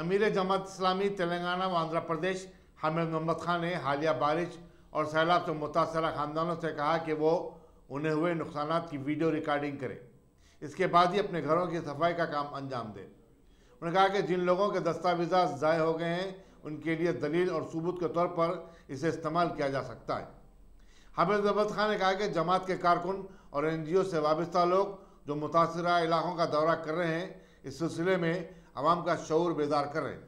अमीर जमात इस्लामी तेलंगाना व आंध्र प्रदेश हामिद मोहम्मद खान ने हालिया बारिश और सैलाब से मुतासरा ख़ानदानों से कहा कि वो उन्हें हुए नुकसानात की वीडियो रिकॉर्डिंग करें, इसके बाद ही अपने घरों की सफाई का काम अंजाम दें। उन्होंने कहा कि जिन लोगों के दस्तावेज़ात ज़ाय हो गए हैं उनके लिए दलील और सबूत के तौर पर इसे इस्तेमाल किया जा सकता है। हामिद मोहम्मद खान ने कहा कि जमात के कारकुन और NGO से वाबस्ता लोग जो मुतासरा इलाकों का दौरा कर रहे हैं, इस सिलसिले में अवाम का शऊर बेदार कर रहे हैं।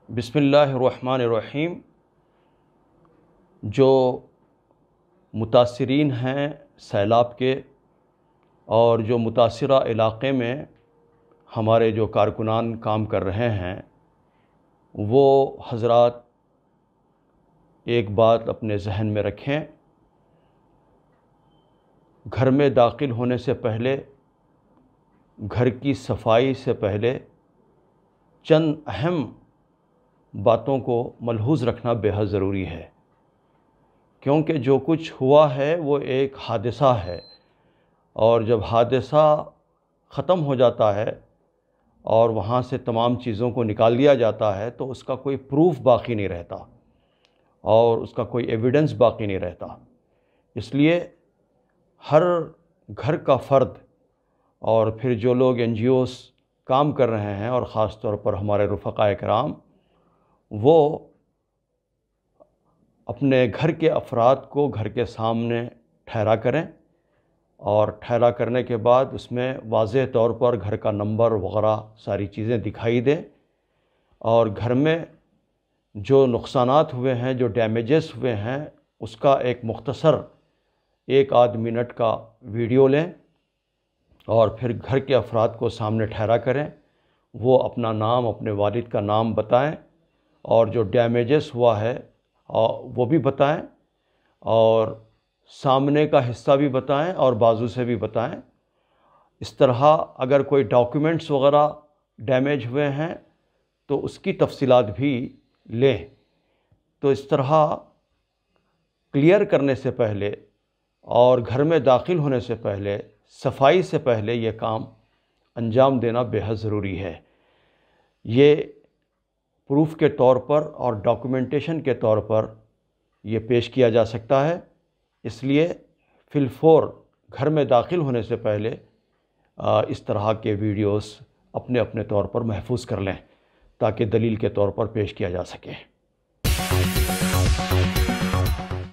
बिस्मिल्लाहिर्रहमानिर्रहीम। जो मुतासरीन हैं सैलाब के और जो मुतासरा इलाक़े में हमारे जो कारकुनान काम कर रहे हैं, वो हज़रात एक बात अपने जहन में रखें, घर में दाखिल होने से पहले, घर की सफाई से पहले चंद अहम बातों को मलहूज़ रखना बेहद ज़रूरी है, क्योंकि जो कुछ हुआ है वो एक हादसा है और जब हादसा ख़त्म हो जाता है और वहाँ से तमाम चीज़ों को निकाल दिया जाता है तो उसका कोई प्रूफ बाकी नहीं रहता और उसका कोई एविडेंस बाकी नहीं रहता। इसलिए हर घर का फ़र्द और फिर जो लोग NGOs काम कर रहे हैं और ख़ास तौर पर हमारे रुफ़क़ाए किराम, वो अपने घर के अफराद को घर के सामने ठहरा करें और ठहरा करने के बाद उसमें वाज़ेह तौर पर घर का नंबर वग़ैरह सारी चीज़ें दिखाई दें और घर में जो नुकसानात हुए हैं, जो डैमेजेस हुए हैं, उसका एक मुख्तसर 1-8 मिनट का वीडियो लें और फिर घर के अफराद को सामने ठहरा करें। वो अपना नाम, अपने वालिद का नाम बताएं और जो डैमेजेस हुआ है वो भी बताएं और सामने का हिस्सा भी बताएं और बाजू से भी बताएं। इस तरह अगर कोई डॉक्यूमेंट्स वग़ैरह डैमेज हुए हैं तो उसकी तफसीलात भी लें। तो इस तरह क्लियर करने से पहले और घर में दाखिल होने से पहले, सफाई से पहले ये काम अंजाम देना बेहद ज़रूरी है। ये प्रूफ के तौर पर और डॉक्यूमेंटेशन के तौर पर ये पेश किया जा सकता है। इसलिए फिलफौर घर में दाखिल होने से पहले इस तरह के वीडियोस अपने अपने तौर पर महफूज कर लें ताकि दलील के तौर पर पेश किया जा सके।